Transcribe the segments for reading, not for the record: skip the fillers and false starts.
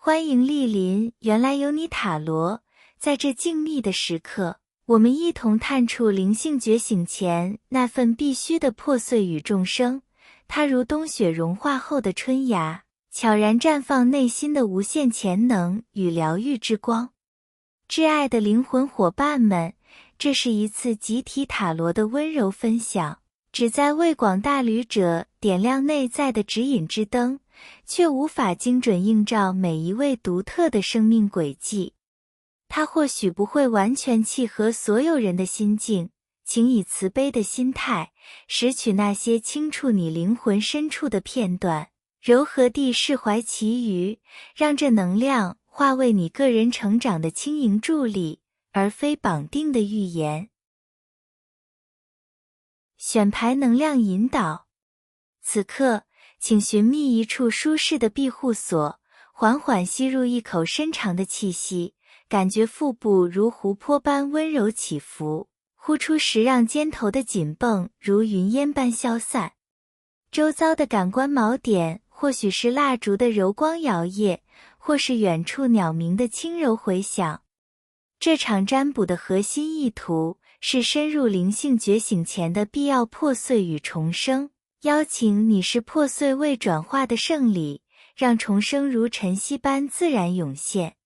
欢迎莅临，原来有你塔罗。在这静谧的时刻，我们一同探触灵性觉醒前那份必须的破碎与众生。它如冬雪融化后的春芽，悄然绽放内心的无限潜能与疗愈之光。挚爱的灵魂伙伴们，这是一次集体塔罗的温柔分享，旨在为广大旅者点亮内在的指引之灯，却无法精准映照每一位独特的生命轨迹。它或许不会完全契合所有人的心境，请以慈悲的心态，拾取那些轻触你灵魂深处的片段，柔和地释怀其余，让这能量化为你个人成长的轻盈助力，而非绑定的预言。选牌能量引导。此刻，请寻觅一处舒适的庇护所，缓缓吸入一口深长的气息，感觉腹部如湖泊般温柔起伏，呼出时让肩头的紧绷如云烟般消散。周遭的感官锚点或许是蜡烛的柔光摇曳，或是远处鸟鸣的轻柔回响。这场占卜的核心意图是深入灵性觉醒前的必要破碎与重生，邀请你是破碎未转化的圣礼，让重生如晨曦般自然涌现。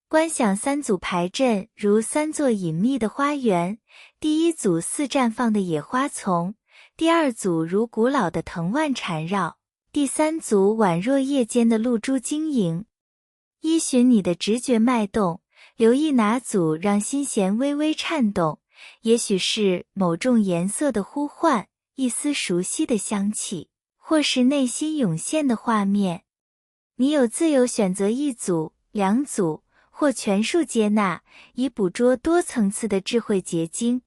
观想三组牌阵如三座隐秘的花园，第一组似绽放的野花丛，第二组如古老的藤蔓缠绕，第三组宛若夜间的露珠晶莹。依循你的直觉脉动，留意哪组让心弦微微颤动，也许是某种颜色的呼唤，一丝熟悉的香气，或是内心涌现的画面。你有自由选择一组、两组，或全数接纳，以捕捉多层次的智慧结晶。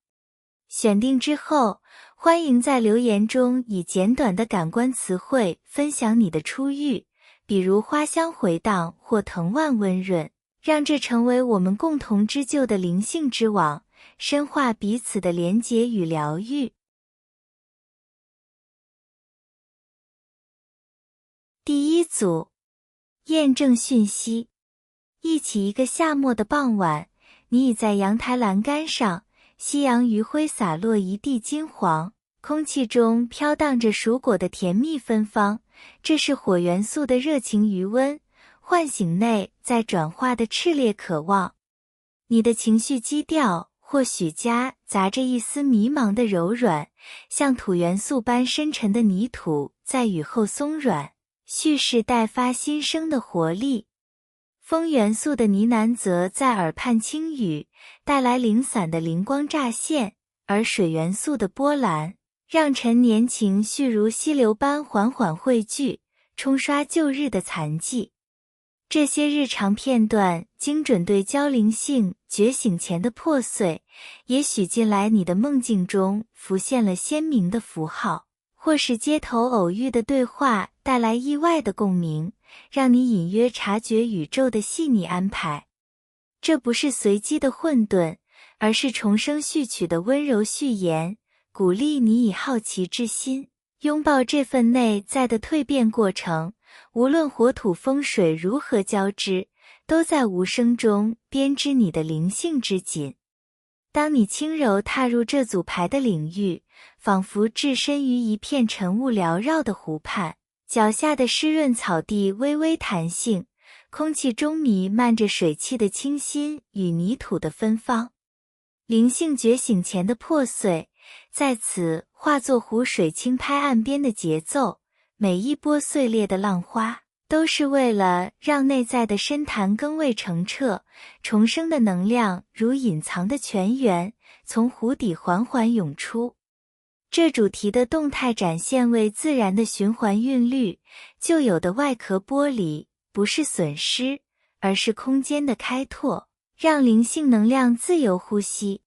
选定之后，欢迎在留言中以简短的感官词汇分享你的初遇，比如花香回荡或藤蔓温润，让这成为我们共同织就的灵性之网，深化彼此的连结与疗愈。第一组，验证讯息。忆起一个夏末的傍晚，你倚在阳台栏杆上，夕阳余晖洒落一地金黄，空气中飘荡着蔬果的甜蜜芬芳，这是火元素的热情余温，唤醒内在转化的炽烈渴望。你的情绪基调或许夹杂着一丝迷茫的柔软，像土元素般深沉的泥土在雨后松软，蓄势待发新生的活力。风元素的呢喃则在耳畔轻语，带来零散的灵光乍现，而水元素的波澜让陈年情绪如溪流般缓缓汇聚，冲刷旧日的残迹。这些日常片段精准对焦灵性觉醒前的破碎，也许近来你的梦境中浮现了鲜明的符号，或是街头偶遇的对话带来意外的共鸣，让你隐约察觉宇宙的细腻安排。这不是随机的混沌，而是重生序曲的温柔序言，鼓励你以好奇之心拥抱这份内在的蜕变过程。无论火土风水如何交织，都在无声中编织你的灵性之锦。当你轻柔踏入这组牌的领域，仿佛置身于一片晨雾缭绕的湖畔，脚下的湿润草地微微弹性，空气中弥漫着水汽的清新与泥土的芬芳。灵性觉醒前的破碎，在此化作湖水轻拍岸边的节奏，每一波碎裂的浪花都是为了让内在的深潭更为澄澈，重生的能量如隐藏的泉源，从湖底缓缓涌出。这主题的动态展现为自然的循环韵律，旧有的外壳剥离不是损失，而是空间的开拓，让灵性能量自由呼吸。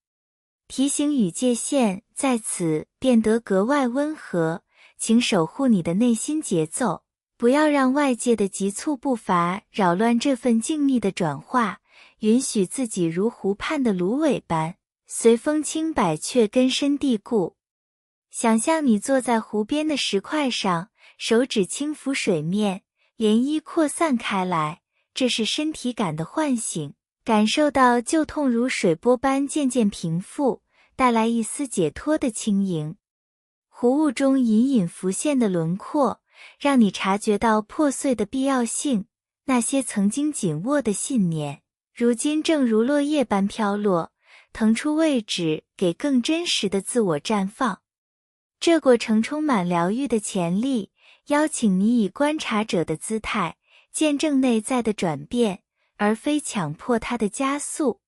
提醒与界限在此变得格外温和，请守护你的内心节奏，不要让外界的急促步伐扰乱这份静谧的转化，允许自己如湖畔的芦苇般，随风轻摆却根深蒂固。想象你坐在湖边的石块上，手指轻抚水面，涟漪扩散开来，这是身体感的唤醒，感受到旧痛如水波般渐渐平复，带来一丝解脱的轻盈。弧物中隐隐浮现的轮廓，让你察觉到破碎的必要性，那些曾经紧握的信念，如今正如落叶般飘落，腾出位置给更真实的自我绽放。这过程充满疗愈的潜力，邀请你以观察者的姿态，见证内在的转变，而非强迫它的加速。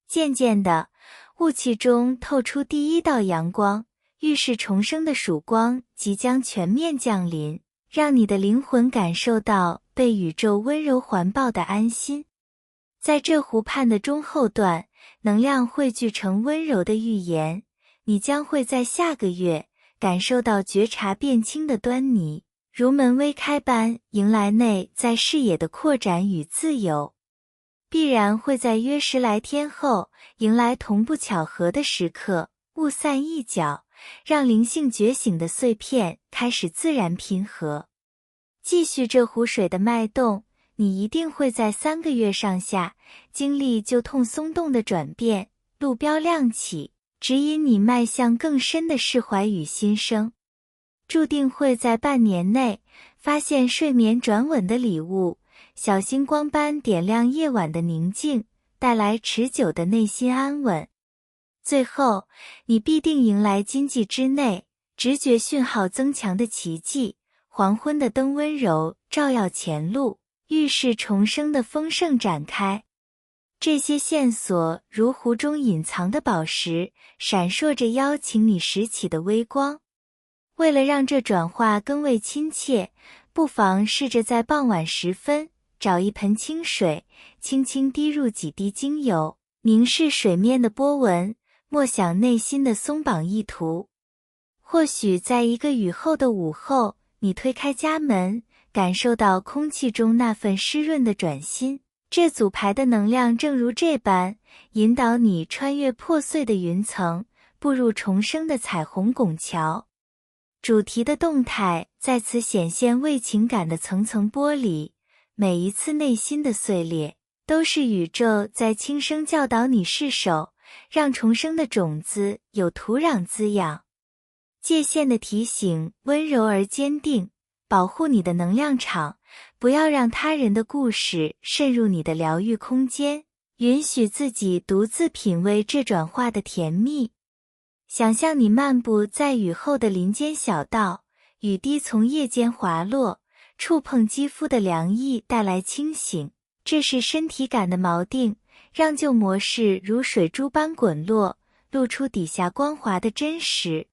渐渐的，雾气中透出第一道阳光，预示重生的曙光即将全面降临，让你的灵魂感受到被宇宙温柔环抱的安心。在这湖畔的中后段，能量汇聚成温柔的预言，你将会在下个月感受到觉察变清的端倪，如门微开般迎来内在视野的扩展与自由。必然会在约10来天后迎来同步巧合的时刻，雾散一角，让灵性觉醒的碎片开始自然拼合。继续这湖水的脉动，你一定会在3个月上下经历旧痛松动的转变，路标亮起，指引你迈向更深的释怀与新生。注定会在半年内发现睡眠转稳的礼物，小星光般点亮夜晚的宁静，带来持久的内心安稳。最后，你必定迎来今际之内直觉讯号增强的奇迹，黄昏的灯温柔照耀前路，预示重生的丰盛展开。这些线索如湖中隐藏的宝石，闪烁着邀请你拾起的微光。为了让这转化更为亲切，不妨试着在傍晚时分找一盆清水，轻轻滴入几滴精油，凝视水面的波纹，默想内心的松绑意图。或许在一个雨后的午后，你推开家门，感受到空气中那份湿润的转心。这组牌的能量正如这般，引导你穿越破碎的云层，步入重生的彩虹拱桥。主题的动态在此显现为情感的层层剥离，每一次内心的碎裂，都是宇宙在轻声教导你释手，让重生的种子有土壤滋养。界限的提醒温柔而坚定，保护你的能量场，不要让他人的故事渗入你的疗愈空间，允许自己独自品味这转化的甜蜜。想象你漫步在雨后的林间小道，雨滴从叶间滑落，触碰肌肤的凉意带来清醒，这是身体感的锚定，让旧模式如水珠般滚落，露出底下光滑的真实。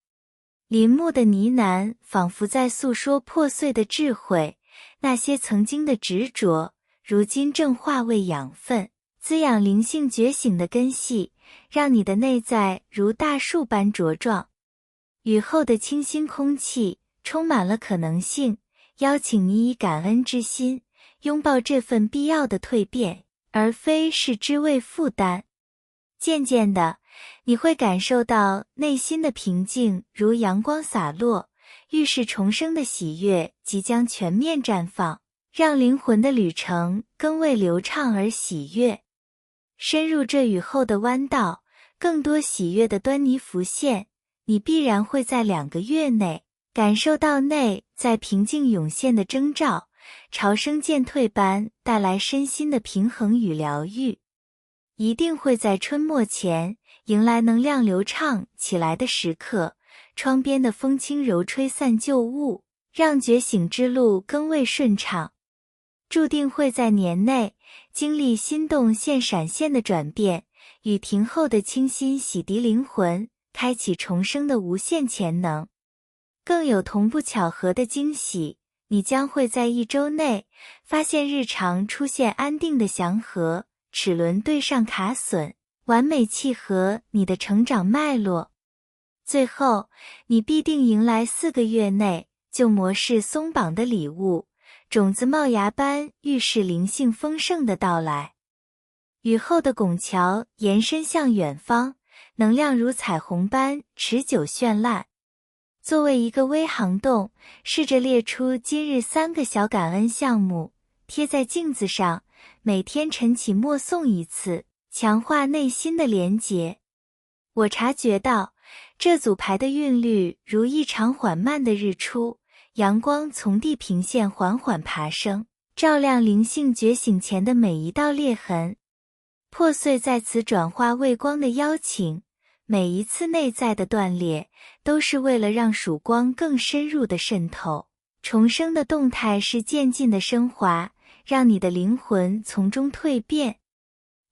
林木的呢喃仿佛在诉说破碎的智慧，那些曾经的执着，如今正化为养分，滋养灵性觉醒的根系，让你的内在如大树般茁壮。雨后的清新空气充满了可能性，邀请你以感恩之心拥抱这份必要的蜕变，而非视之为负担。渐渐的，你会感受到内心的平静如阳光洒落，预示重生的喜悦即将全面绽放，让灵魂的旅程更为流畅而喜悦。深入这雨后的弯道，更多喜悦的端倪浮现，你必然会在2个月内感受到内在平静涌现的征兆，潮生渐退般带来身心的平衡与疗愈。一定会在春末前迎来能量流畅起来的时刻，窗边的风轻柔吹散旧雾，让觉醒之路更为顺畅。注定会在年内经历心动线闪现的转变，雨停后的清新洗涤灵魂，开启重生的无限潜能。更有同步巧合的惊喜，你将会在1周内发现日常出现安定的祥和，齿轮对上卡榫，完美契合你的成长脉络。最后，你必定迎来4个月内旧模式松绑的礼物，种子冒芽般预示灵性丰盛的到来。雨后的拱桥延伸向远方，能量如彩虹般持久绚烂。作为一个微行动，试着列出今日3个小感恩项目，贴在镜子上，每天晨起默诵一次，强化内心的连结。我察觉到，这组牌的韵律如一场缓慢的日出，阳光从地平线缓缓爬升，照亮灵性觉醒前的每一道裂痕。破碎在此转化为光的邀请，每一次内在的断裂，都是为了让曙光更深入的渗透。重生的动态是渐进的升华，让你的灵魂从中蜕变。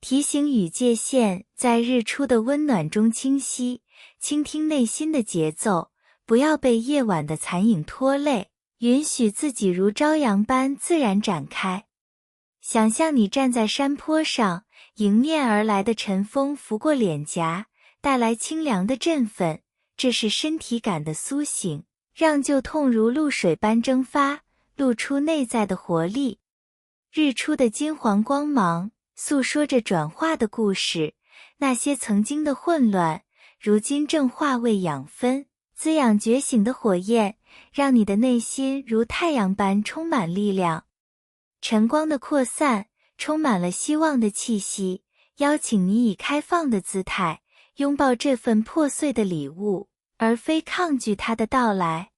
提醒与界限在日出的温暖中清晰，倾听内心的节奏，不要被夜晚的残影拖累，允许自己如朝阳般自然展开。想象你站在山坡上，迎面而来的晨风拂过脸颊，带来清凉的振奋，这是身体感的苏醒，让旧痛如露水般蒸发，露出内在的活力。日出的金黄光芒诉说着转化的故事，那些曾经的混乱，如今正化为养分，滋养觉醒的火焰，让你的内心如太阳般充满力量。晨光的扩散，充满了希望的气息，邀请你以开放的姿态，拥抱这份破碎的礼物，而非抗拒它的到来。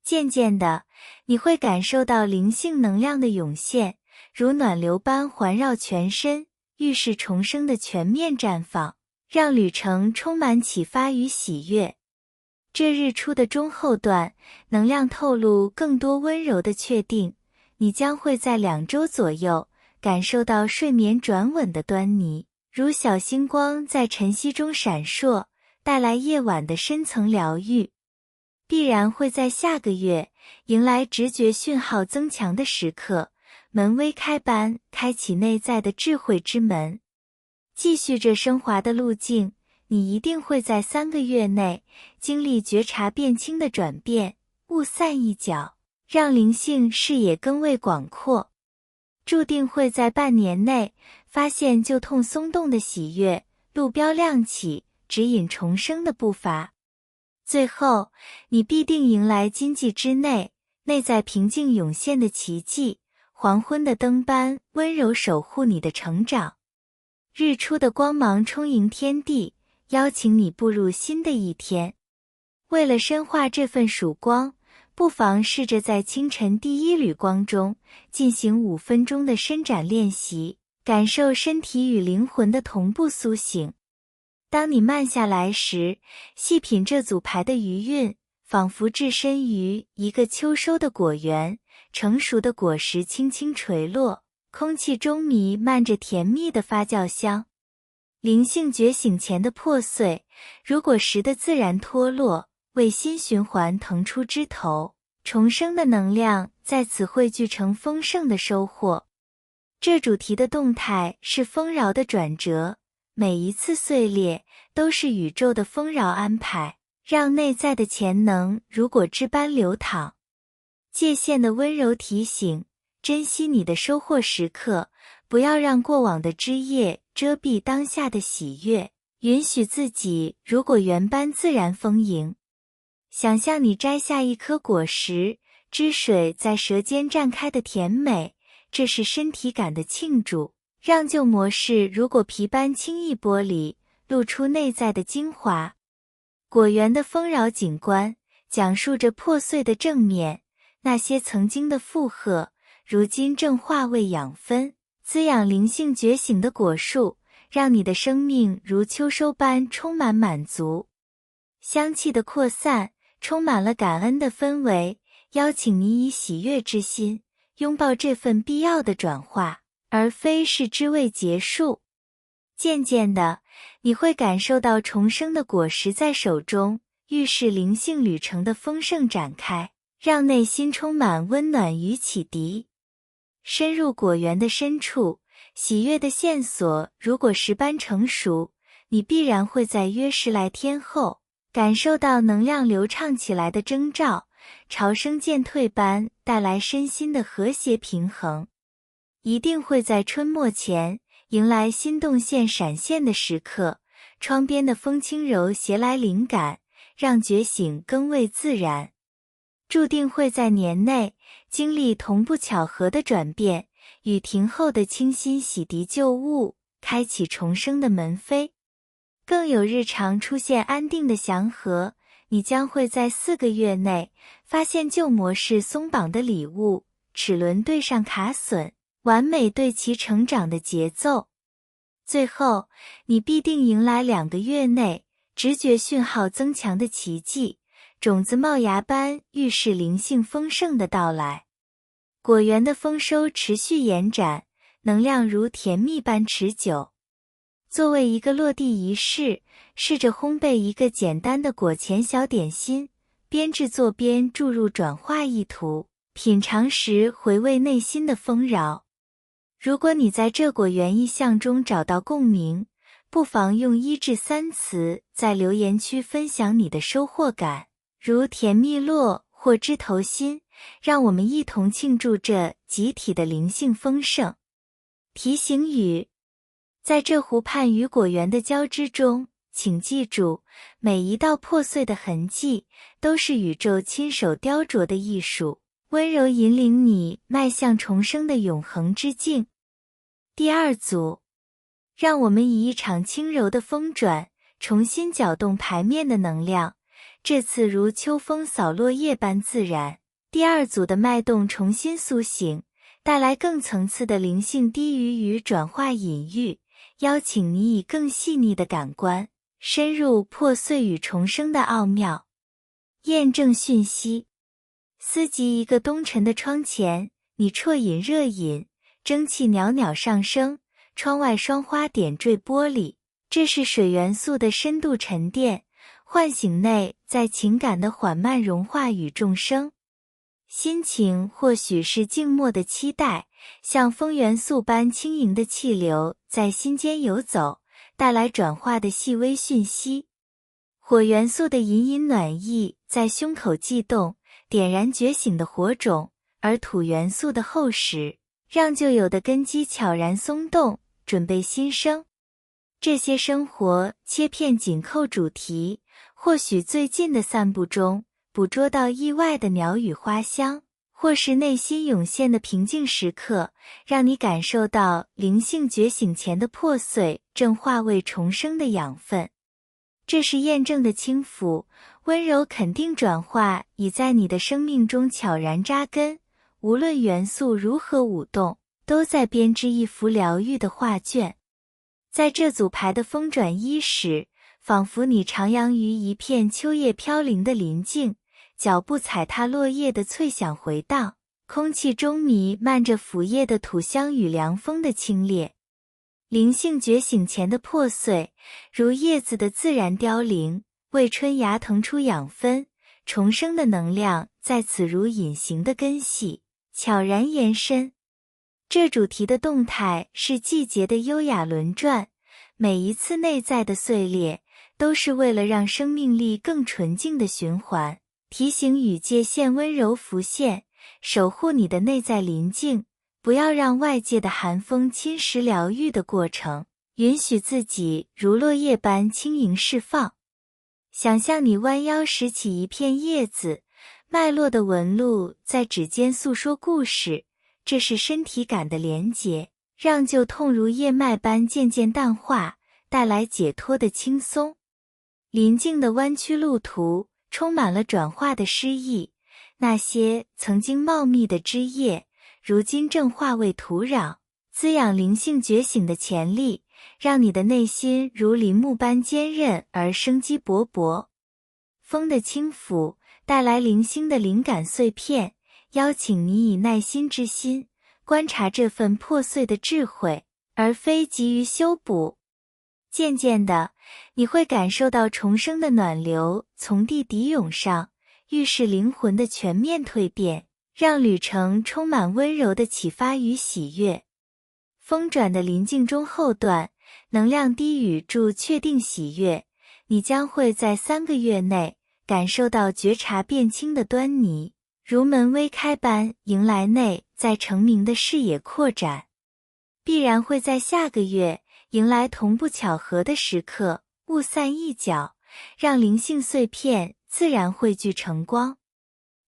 渐渐的，你会感受到灵性能量的涌现，如暖流般环绕全身，预示重生的全面绽放，让旅程充满启发与喜悦。这日出的中后段，能量透露更多温柔的确定，你将会在2周左右感受到睡眠转稳的端倪，如小星光在晨曦中闪烁，带来夜晚的深层疗愈。必然会在下个月迎来直觉讯号增强的时刻，门微开般开启内在的智慧之门。继续这升华的路径，你一定会在3个月内经历觉察变轻的转变，雾散一角，让灵性视野更为广阔。注定会在半年内发现旧痛松动的喜悦，路标亮起，指引重生的步伐。最后，你必定迎来今际之内内在平静涌现的奇迹，黄昏的灯般温柔守护你的成长。日出的光芒充盈天地，邀请你步入新的一天。为了深化这份曙光，不妨试着在清晨第一缕光中进行5分钟的伸展练习，感受身体与灵魂的同步苏醒。当你慢下来时，细品这组牌的余韵，仿佛置身于一个秋收的果园，成熟的果实轻轻垂落，空气中弥漫着甜蜜的发酵香。灵性觉醒前的破碎，如果时的自然脱落，为新循环腾出枝头，重生的能量在此汇聚成丰盛的收获。这主题的动态是丰饶的转折，每一次碎裂都是宇宙的丰饶安排，让内在的潜能如果汁般流淌。界限的温柔提醒，珍惜你的收获时刻，不要让过往的枝叶遮蔽当下的喜悦，允许自己如果原般自然丰盈。想象你摘下一颗果实，汁水在舌尖绽开的甜美，这是身体感的庆祝。让旧模式如果皮般轻易剥离，露出内在的精华。果园的丰饶景观，讲述着破碎的正面，那些曾经的负荷，如今正化为养分，滋养灵性觉醒的果树，让你的生命如秋收般充满满足。香气的扩散，充满了感恩的氛围，邀请你以喜悦之心，拥抱这份必要的转化，而非是之未结束。渐渐的，你会感受到重生的果实在手中，预示灵性旅程的丰盛展开，让内心充满温暖与启迪。深入果园的深处，喜悦的线索如果十般成熟，你必然会在约10来天后，感受到能量流畅起来的征兆，潮生渐退般带来身心的和谐平衡。一定会在春末前迎来新动线闪现的时刻，窗边的风轻柔携来灵感，让觉醒更为自然。注定会在年内经历同步巧合的转变，雨停后的清新洗涤旧物，开启重生的门扉。更有日常出现安定的祥和，你将会在4个月内发现旧模式松绑的礼物，齿轮对上卡榫，完美对齐成长的节奏。最后，你必定迎来2个月内直觉讯号增强的奇迹，种子冒芽般预示灵性丰盛的到来。果园的丰收持续延展，能量如甜蜜般持久。作为一个落地仪式，试着烘焙一个简单的果前小点心，边制作边注入转化意图，品尝时回味内心的丰饶。如果你在这果园意象中找到共鸣，不妨用1至3词在留言区分享你的收获感，如甜蜜落或枝头心，让我们一同庆祝这集体的灵性丰盛。提醒语：在这湖畔与果园的交织中，请记住，每一道破碎的痕迹都是宇宙亲手雕琢的艺术，温柔引领你迈向重生的永恒之境。第2组，让我们以一场轻柔的风转，重新搅动牌面的能量，这次如秋风扫落叶般自然。第2组的脉动重新苏醒，带来更层次的灵性低语与转化隐喻，邀请你以更细腻的感官，深入破碎与重生的奥妙。验证讯息：思及一个冬沉的窗前，你啜饮热饮，蒸汽袅袅上升，窗外霜花点缀玻璃，这是水元素的深度沉淀，唤醒内在情感的缓慢融化与众生。心情或许是静默的期待，像风元素般轻盈的气流在心间游走，带来转化的细微讯息。火元素的隐隐暖意在胸口悸动，点燃觉醒的火种，而土元素的厚实让旧有的根基悄然松动，准备新生。这些生活切片紧扣主题，或许最近的散步中捕捉到意外的鸟语花香，或是内心涌现的平静时刻，让你感受到灵性觉醒前的破碎正化为重生的养分。这是验证的轻抚，温柔肯定转化已在你的生命中悄然扎根，无论元素如何舞动，都在编织一幅疗愈的画卷。在这组牌的风转1时，仿佛你徜徉于一片秋叶飘零的林境，脚步踩踏落叶的脆响回荡，空气中弥漫着腐叶的土香与凉风的清冽。灵性觉醒前的破碎，如叶子的自然凋零，为春芽腾出养分，重生的能量在此如隐形的根系，悄然延伸。这主题的动态是季节的优雅轮转，每一次内在的碎裂，都是为了让生命力更纯净的循环。提醒与界限温柔浮现，守护你的内在临静，不要让外界的寒风侵蚀疗愈的过程，允许自己如落叶般轻盈释放。想象你弯腰拾起一片叶子，脉络的纹路在指尖诉说故事，这是身体感的连结，让旧痛如叶脉般渐渐淡化，带来解脱的轻松。临近的弯曲路途充满了转化的诗意，那些曾经茂密的枝叶，如今正化为土壤，滋养灵性觉醒的潜力，让你的内心如林木般坚韧而生机勃勃。风的轻抚带来零星的灵感碎片，邀请你以耐心之心观察这份破碎的智慧，而非急于修补。渐渐的，你会感受到重生的暖流从地底涌上，预示灵魂的全面蜕变，让旅程充满温柔的启发与喜悦。风转的临近中后段，能量低语助确定喜悦，你将会在3个月内感受到觉察变轻的端倪，如门微开般迎来内在成名的视野扩展。必然会在下个月迎来同步巧合的时刻，雾散一角，让灵性碎片自然汇聚成光。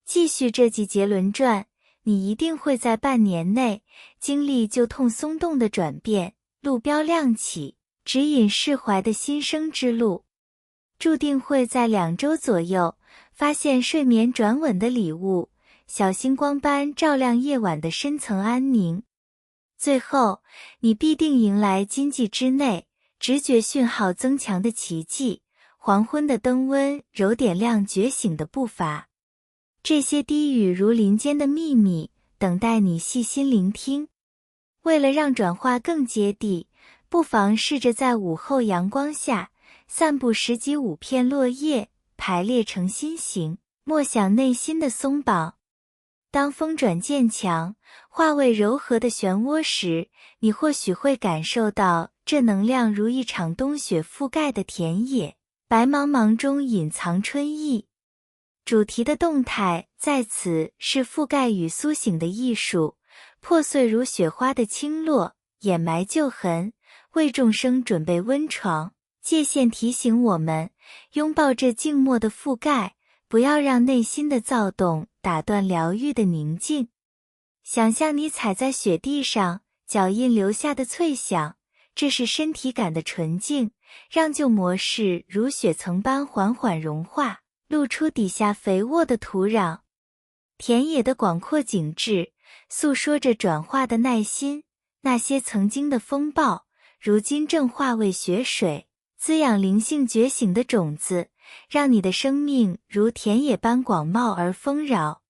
继续这季节轮转，你一定会在半年内经历旧痛松动的转变，路标亮起，指引释怀的新生之路。注定会在2周左右发现睡眠转稳的礼物，小星光般照亮夜晚的深层安宁。最后，你必定迎来今际之内直觉讯号增强的奇迹，黄昏的灯温揉点亮觉醒的步伐。这些低语如林间的秘密，等待你细心聆听。为了让转化更接地，不妨试着在午后阳光下散步10几5片落叶，排列成心形，默想内心的松绑。当风转渐强，化为柔和的漩涡时，你或许会感受到这能量如一场冬雪覆盖的田野，白茫茫中隐藏春意。主题的动态在此是覆盖与苏醒的艺术，破碎如雪花的轻落，掩埋旧痕，为众生准备温床。界限提醒我们，拥抱这静默的覆盖，不要让内心的躁动打断疗愈的宁静。想象你踩在雪地上，脚印留下的脆响，这是身体感的纯净，让旧模式如雪层般缓缓融化，露出底下肥沃的土壤。田野的广阔景致，诉说着转化的耐心，那些曾经的风暴，如今正化为雪水，滋养灵性觉醒的种子，让你的生命如田野般广袤而丰饶。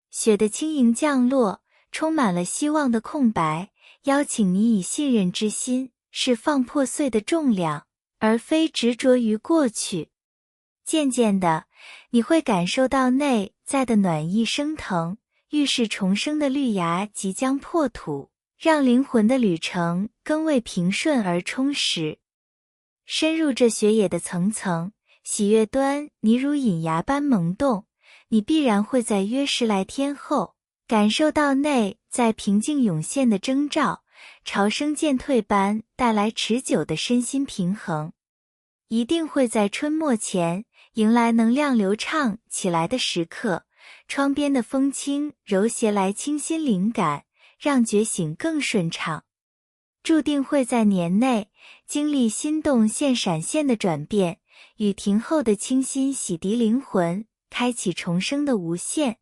雪的轻盈降落，充满了希望的空白，邀请你以信任之心释放破碎的重量，而非执着于过去。渐渐的，你会感受到内在的暖意升腾，预示重生的绿芽即将破土，让灵魂的旅程更为平顺而充实。深入这雪野的层层，喜悦端你如隐芽般萌动，你必然会在约10来天后感受到内在平静涌现的征兆，潮生渐退般带来持久的身心平衡。一定会在春末前迎来能量流畅起来的时刻，窗边的风轻柔携来清新灵感，让觉醒更顺畅。注定会在年内经历心动线闪现的转变，雨停后的清新洗涤灵魂，开启重生的无限。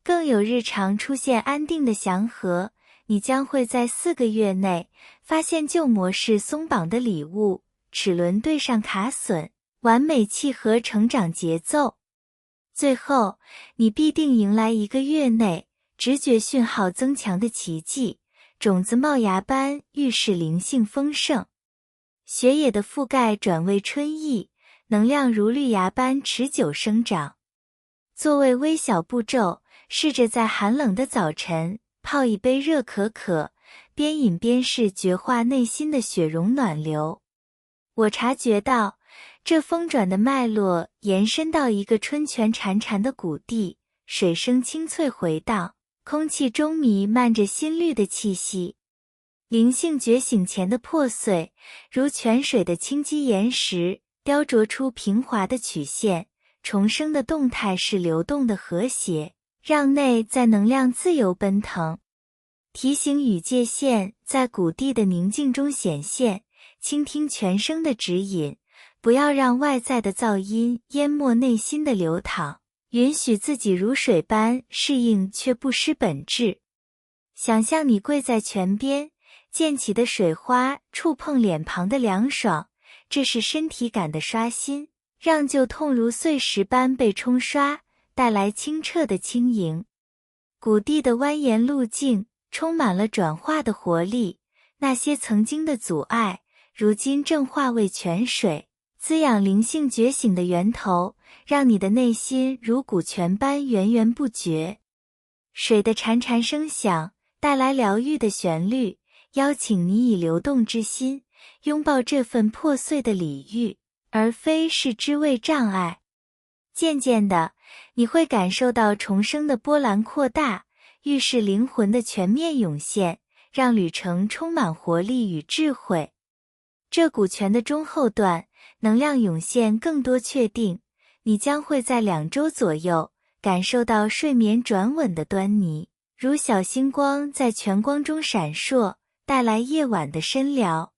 更有日常出现安定的祥和，你将会在4个月内发现旧模式松绑的礼物，齿轮对上卡榫，完美契合成长节奏。最后，你必定迎来1个月内直觉讯号增强的奇迹，种子冒芽般预示灵性丰盛。雪野的覆盖转为春意，能量如绿芽般持久生长。作为微小步骤，试着在寒冷的早晨泡一杯热可可，边饮边是觉化内心的雪融暖流。我察觉到，这风转的脉络延伸到一个春泉潺潺的谷地，水声清脆回荡，空气中弥漫着新绿的气息。灵性觉醒前的破碎，如泉水的清基岩石，雕琢出平滑的曲线，重生的动态是流动的和谐，让内在能量自由奔腾。提醒与界限在谷地的宁静中显现，倾听泉声的指引，不要让外在的噪音淹没内心的流淌，允许自己如水般适应却不失本质。想象你跪在泉边，溅起的水花触碰脸庞的凉爽，这是身体感的刷新，让旧痛如碎石般被冲刷，带来清澈的轻盈。谷地的蜿蜒路径充满了转化的活力，那些曾经的阻碍如今正化为泉水，滋养灵性觉醒的源头，让你的内心如古泉般源源不绝。水的潺潺声响带来疗愈的旋律，邀请你以流动之心拥抱这份破碎的礼遇，而非是知味障碍。渐渐的，你会感受到重生的波澜扩大，预示灵魂的全面涌现，让旅程充满活力与智慧。这股泉的中后段，能量涌现更多确定，你将会在2周左右感受到睡眠转稳的端倪，如小星光在全光中闪烁，带来夜晚的深辽。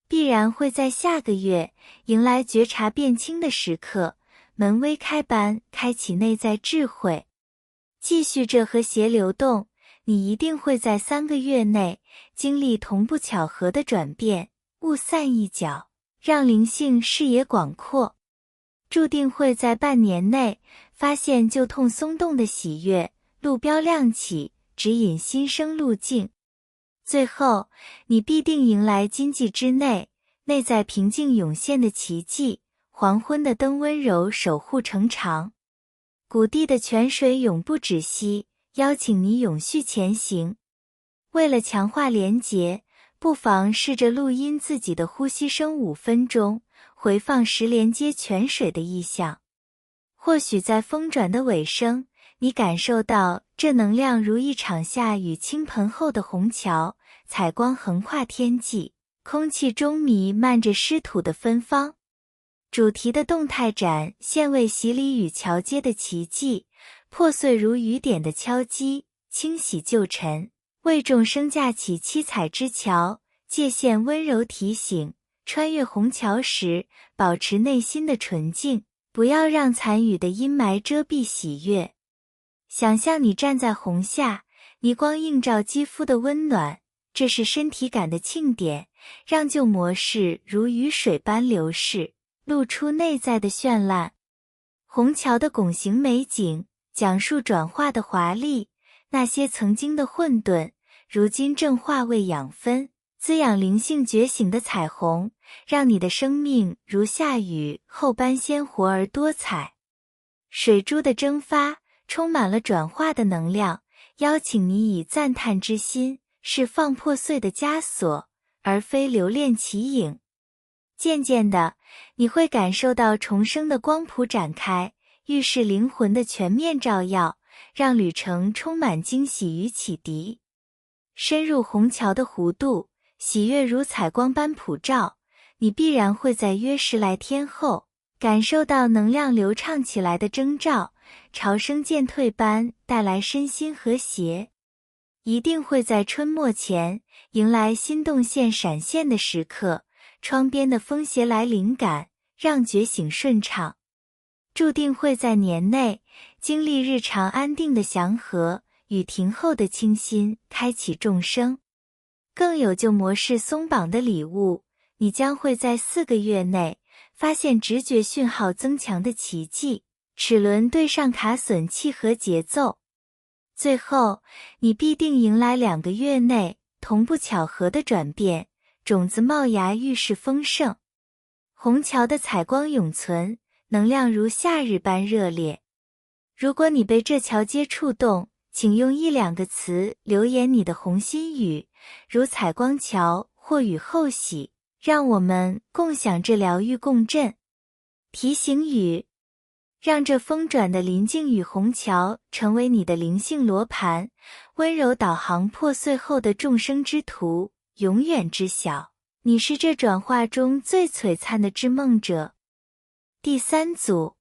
必然会在下个月迎来觉察变清的时刻，门微开般开启内在智慧。继续这和谐流动，你一定会在3个月内经历同步巧合的转变，雾散一角，让灵性视野广阔。注定会在半年内发现旧痛松动的喜悦，路标亮起，指引新生路径。最后，你必定迎来今际之内，内在平静涌现的奇迹，黄昏的灯温柔守护成长。谷地的泉水永不止息，邀请你永续前行。为了强化连结，不妨试着录音自己的呼吸声5分钟，回放时连接泉水的意象。或许在风转的尾声，你感受到这能量如一场下雨倾盆后的虹桥，彩光横跨天际，空气中弥漫着湿土的芬芳。主题的动态展现为洗礼与桥接的奇迹，破碎如雨点的敲击，清洗旧尘，为众生架起七彩之桥，界限温柔提醒，穿越虹桥时，保持内心的纯净，不要让残雨的阴霾遮蔽喜悦。想象你站在虹下，逆光映照肌肤的温暖，这是身体感的庆典，让旧模式如雨水般流逝，露出内在的绚烂。虹桥的拱形美景，讲述转化的华丽，那些曾经的混沌，如今正化为养分，滋养灵性觉醒的彩虹，让你的生命如下雨后般鲜活而多彩。水珠的蒸发，充满了转化的能量，邀请你以赞叹之心，释放破碎的枷锁，而非留恋其影。渐渐的，你会感受到重生的光谱展开，预示灵魂的全面照耀，让旅程充满惊喜与启迪。深入虹桥的弧度，喜悦如彩光般普照，你必然会在约10来天后，感受到能量流畅起来的征兆，潮生渐退般带来身心和谐。一定会在春末前，迎来新动线闪现的时刻，窗边的风携来灵感，让觉醒顺畅。注定会在年内，经历日常安定的祥和，雨停后的清新，开启众生。更有旧模式松绑的礼物，你将会在4个月内，发现直觉讯号增强的奇迹，齿轮对上卡榫契合节奏。最后，你必定迎来2个月内同步巧合的转变，种子冒芽预示丰盛。虹桥的彩光永存，能量如夏日般热烈。如果你被这桥接触动，请用1、2个词留言你的红心语，如彩光桥或雨后喜，让我们共享这疗愈共振。提醒语，让这风转的临近与虹桥成为你的灵性罗盘，温柔导航破碎后的众生之途，永远知晓，你是这转化中最璀璨的织梦者。第3组，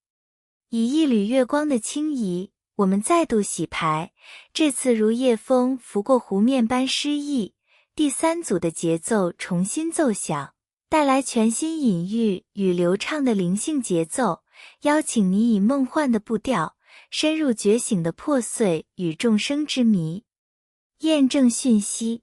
以一缕月光的轻移，我们再度洗牌，这次如夜风拂过湖面般诗意。第3组的节奏重新奏响，带来全新隐喻与流畅的灵性节奏，邀请你以梦幻的步调，深入觉醒的破碎与众生之谜。验证讯息，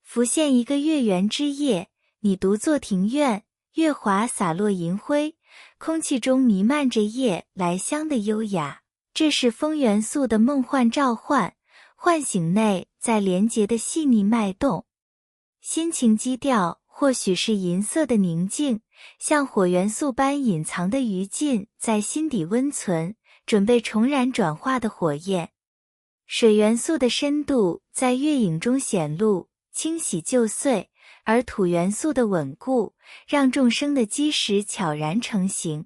浮现一个月圆之夜，你独坐庭院，月华洒落银辉，空气中弥漫着夜来香的优雅，这是风元素的梦幻召唤，唤醒内在连结的细腻脉动。心情基调或许是银色的宁静，像火元素般隐藏的余烬在心底温存，准备重燃转化的火焰。水元素的深度在月影中显露，清洗旧碎，而土元素的稳固，让众生的基石悄然成型。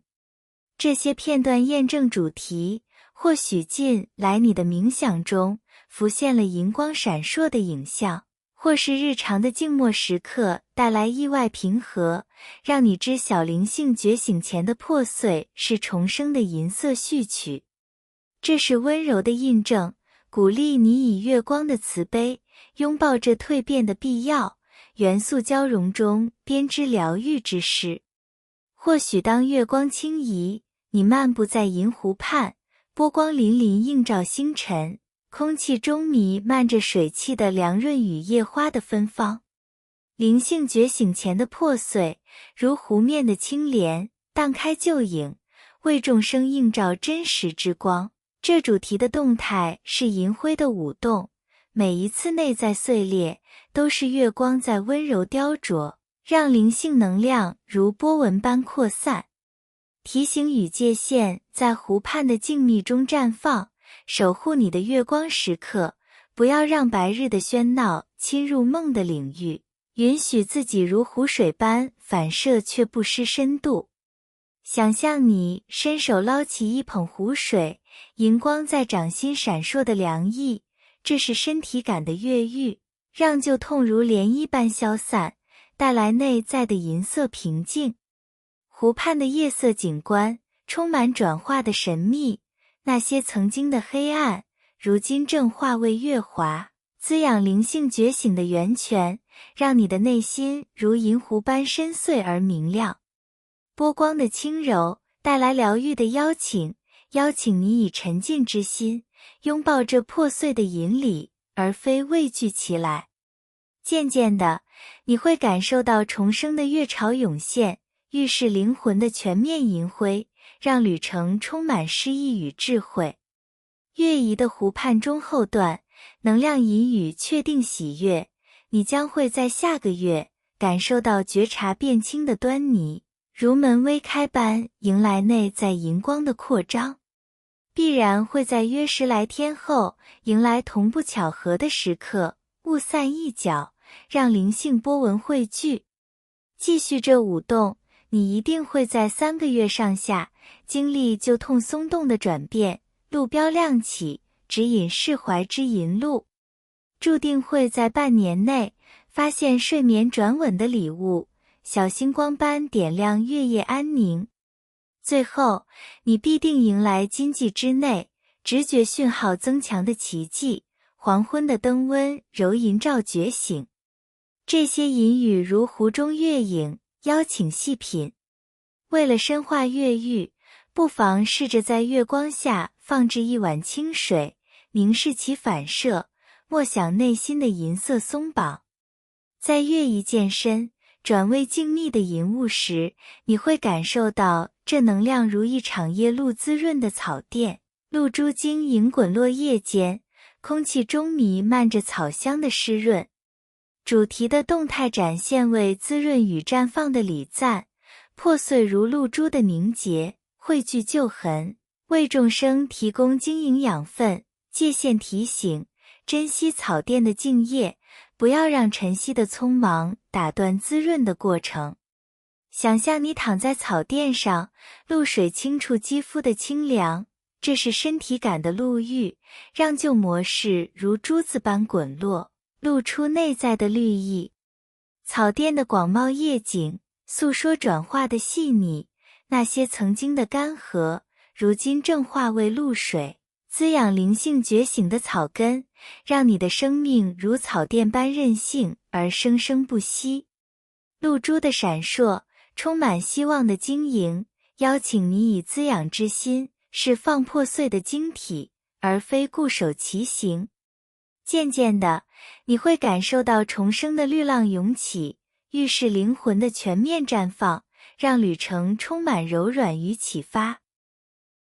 这些片段验证主题，或许近来你的冥想中浮现了银光闪烁的影像，或是日常的静默时刻带来意外平和，让你知晓灵性觉醒前的破碎是重生的银色序曲。这是温柔的印证，鼓励你以月光的慈悲，拥抱这蜕变的必要，元素交融中编织疗愈之诗。或许当月光轻移，你漫步在银湖畔，波光粼粼映照星辰，空气中弥漫着水汽的凉润与叶花的芬芳。灵性觉醒前的破碎，如湖面的青莲，荡开旧影，为众生映照真实之光。这主题的动态是银灰的舞动，每一次内在碎裂，都是月光在温柔雕琢，让灵性能量如波纹般扩散。提醒与界限在湖畔的静谧中绽放，守护你的月光时刻，不要让白日的喧闹侵入梦的领域，允许自己如湖水般反射却不失深度。想象你伸手捞起一捧湖水，银光在掌心闪烁的凉意，这是身体感的越狱，让旧痛如涟漪般消散，带来内在的银色平静。湖畔的夜色景观充满转化的神秘，那些曾经的黑暗，如今正化为月华，滋养灵性觉醒的源泉，让你的内心如银湖般深邃而明亮。波光的轻柔带来疗愈的邀请，邀请你以沉浸之心，拥抱这破碎的银里，而非畏惧其来。渐渐的，你会感受到重生的月潮涌现，预示灵魂的全面银辉，让旅程充满诗意与智慧。月移的湖畔中后段，能量隐语确定喜悦，你将会在下个月感受到觉察变轻的端倪，如门微开般迎来内在银光的扩张。必然会在约10来天后迎来同步巧合的时刻，雾散一角，让灵性波纹汇聚。继续这舞动，你一定会在3个月上下经历旧痛松动的转变，路标亮起，指引释怀之银路。注定会在半年内发现睡眠转稳的礼物，小星光般点亮月夜安宁。最后，你必定迎来今际之内直觉讯号增强的奇迹，黄昏的灯温柔银照觉醒。这些隐语如湖中月影，邀请细品。为了深化月浴，不妨试着在月光下放置一碗清水，凝视其反射，默想内心的银色松绑。在月移渐深，转为静谧的银雾时，你会感受到这能量如一场夜露滋润的草甸，露珠晶莹滚落叶间，空气中弥漫着草香的湿润。主题的动态展现为滋润与绽放的礼赞，破碎如露珠的凝结，汇聚旧痕，为众生提供晶莹养分。界限提醒，珍惜草甸的静夜，不要让晨曦的匆忙打断滋润的过程。想象你躺在草甸上，露水轻触肌肤的清凉，这是身体感的露浴，让旧模式如珠子般滚落，露出内在的绿意。草甸的广袤夜景，诉说转化的细腻，那些曾经的干涸，如今正化为露水，滋养灵性觉醒的草根，让你的生命如草甸般韧性而生生不息。露珠的闪烁，充满希望的晶莹，邀请你以滋养之心，释放破碎的晶体，而非固守其形。渐渐的，你会感受到重生的绿浪涌起，预示灵魂的全面绽放，让旅程充满柔软与启发。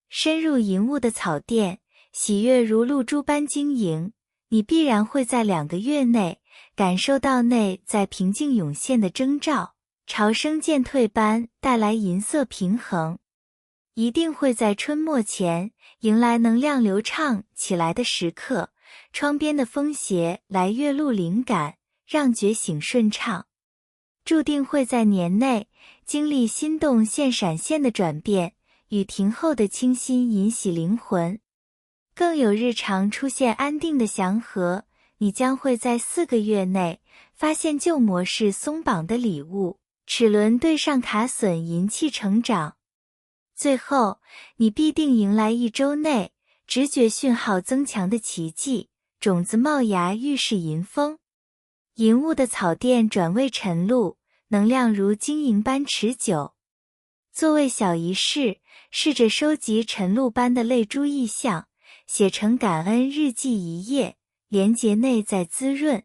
深入银雾的草甸，喜悦如露珠般晶莹，你必然会在2个月内感受到内在平静涌现的征兆，潮生渐退般带来银色平衡。一定会在春末前迎来能量流畅起来的时刻，窗边的风鞋来月露灵感，让觉醒顺畅。注定会在年内经历心动线闪现的转变，雨停后的清新引洗灵魂。更有日常出现安定的祥和，你将会在4个月内发现旧模式松绑的礼物，齿轮对上卡榫银气成长。最后，你必定迎来1周内直觉讯号增强的奇迹，种子冒芽预示银丰。银雾的草甸转为晨露，能量如晶莹般持久。作为小仪式，试着收集晨露般的泪珠意象，写成感恩日记一页，连结内在滋润。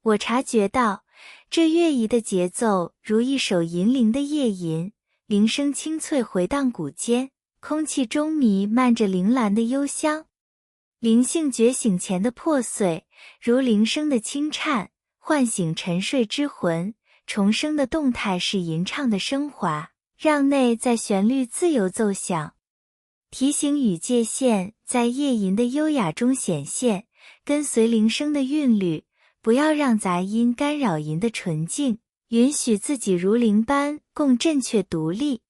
我察觉到，这乐仪的节奏如一首银铃的夜吟，铃声清脆回荡骨间，空气中弥漫着铃兰的幽香。灵性觉醒前的破碎，如铃声的轻颤，唤醒沉睡之魂。重生的动态是吟唱的升华，让内在旋律自由奏响。提醒与界限在夜吟的优雅中显现，跟随铃声的韵律，不要让杂音干扰吟的纯净，允许自己如铃般共振却独立。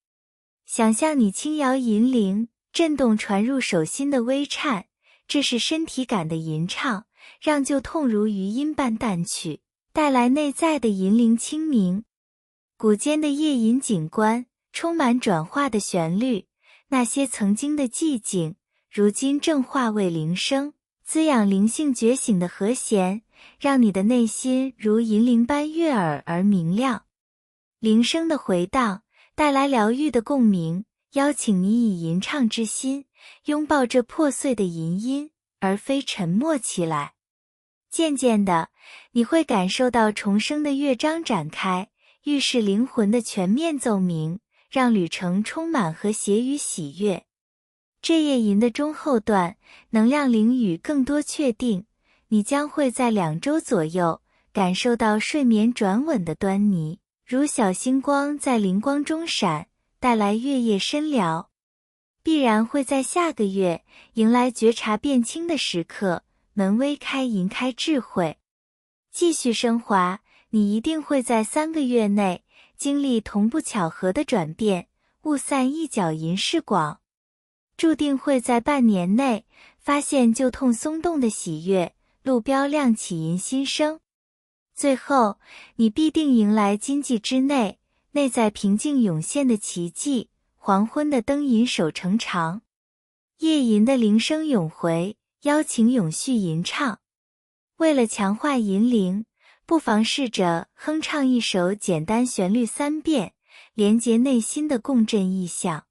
想象你轻摇银铃，震动传入手心的微颤，这是身体感的吟唱，让旧痛如余音般淡去，带来内在的银铃清明。古间的夜吟景观，充满转化的旋律，那些曾经的寂静，如今正化为铃声，滋养灵性觉醒的和弦，让你的内心如银铃般悦耳而明亮。铃声的回荡，带来疗愈的共鸣，邀请你以吟唱之心，拥抱这破碎的吟音，而非沉默起来。渐渐的，你会感受到重生的乐章展开，预示灵魂的全面奏鸣，让旅程充满和谐与喜悦。这夜吟的中后段，能量灵语更多确定，你将会在2周左右感受到睡眠转稳的端倪，如小星光在灵光中闪，带来月夜深疗。必然会在下个月迎来觉察变清的时刻，门微开迎开智慧。继续升华，你一定会在3个月内经历同步巧合的转变，雾散一角银饰广。注定会在半年内发现旧痛松动的喜悦，路标亮起银新生。最后，你必定迎来今际之内，内在平静涌现的奇迹，黄昏的灯吟守成长。夜吟的铃声涌回，邀请永续吟唱。为了强化吟铃，不妨试着哼唱一首简单旋律3遍，连结内心的共振意象。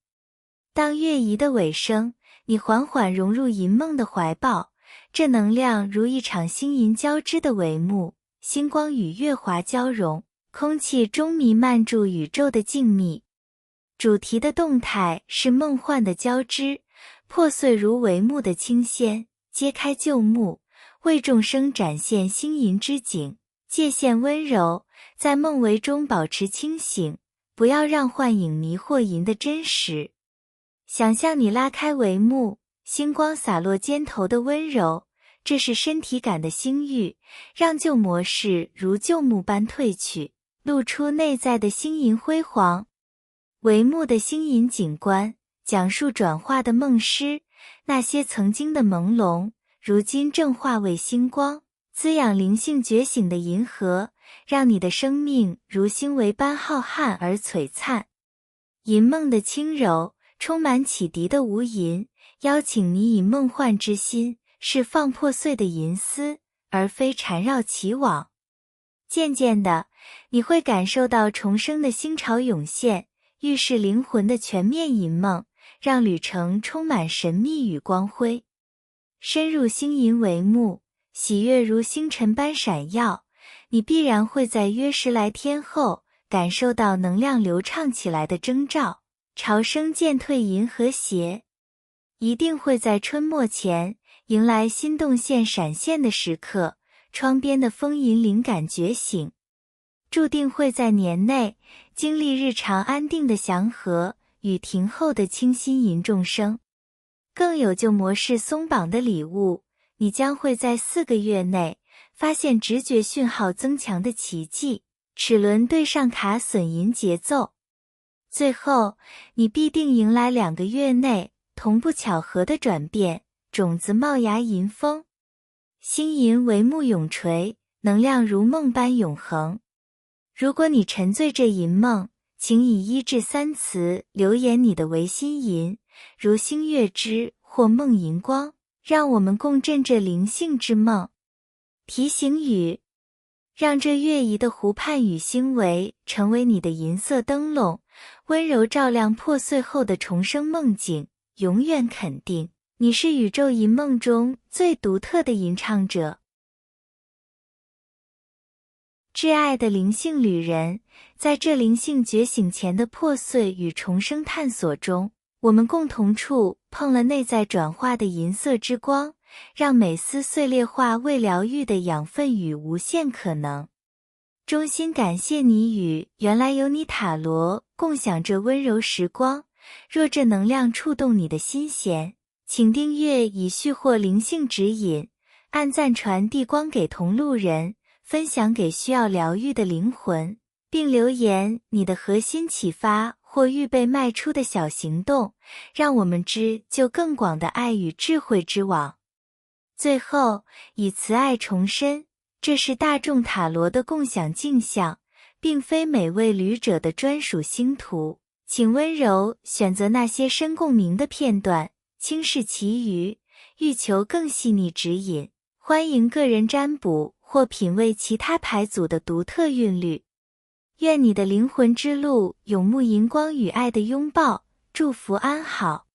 当乐仪的尾声，你缓缓融入吟梦的怀抱，这能量如一场星银交织的帷幕，星光与月华交融，空气中弥漫住宇宙的静谧。主题的动态是梦幻的交织，破碎如帷幕的清鲜，揭开旧幕，为众生展现星银之景，界限温柔，在梦围中保持清醒，不要让幻影迷惑银的真实。想象你拉开帷幕，星光洒落肩头的温柔，这是身体感的星域，让旧模式如旧幕般褪去，露出内在的星银辉煌。帷幕的星银景观，讲述转化的梦诗，那些曾经的朦胧，如今正化为星光，滋养灵性觉醒的银河，让你的生命如星维般浩瀚而璀璨。银梦的轻柔，充满启迪的无垠，邀请你以梦幻之心释放破碎的银丝，而非缠绕其网。渐渐的，你会感受到重生的星潮涌现，预示灵魂的全面银梦，让旅程充满神秘与光辉。深入星银帷幕，喜悦如星辰般闪耀，你必然会在约10来天后感受到能量流畅起来的征兆。潮生渐退银和谐，一定会在春末前迎来新动线闪现的时刻，窗边的风银灵感觉醒。注定会在年内经历日常安定的祥和与庭后的清新吟众生。更有旧模式松绑的礼物，你将会在4个月内发现直觉讯号增强的奇迹，齿轮对上卡损银节奏。最后，你必定迎来2个月内同步巧合的转变，种子冒芽银丰。星银帷幕永垂，能量如梦般永恒。如果你沉醉这银梦，请以1至3词留言你的唯心银，如星月之或梦银光，让我们共振这灵性之梦。提醒语：让这月移的湖畔雨星围成为你的银色灯笼，温柔照亮破碎后的重生梦境，永远肯定你是宇宙银梦中最独特的吟唱者。挚爱的灵性旅人，在这灵性觉醒前的破碎与重生探索中，我们共同触碰了内在转化的银色之光，让每丝碎裂化为疗愈的养分与无限可能。衷心感谢你与原来有你塔罗共享这温柔时光。若这能量触动你的心弦，请订阅以续获灵性指引，按赞传递光给同路人，分享给需要疗愈的灵魂，并留言你的核心启发或预备迈出的小行动，让我们织就更广的爱与智慧之网。最后，以慈爱重申，这是大众塔罗的共享镜像，并非每位旅者的专属星图，请温柔选择那些深共鸣的片段，轻视其余。欲求更细腻指引，欢迎个人占卜或品味其他牌组的独特韵律。愿你的灵魂之路永沐银光与爱的拥抱，祝福安好。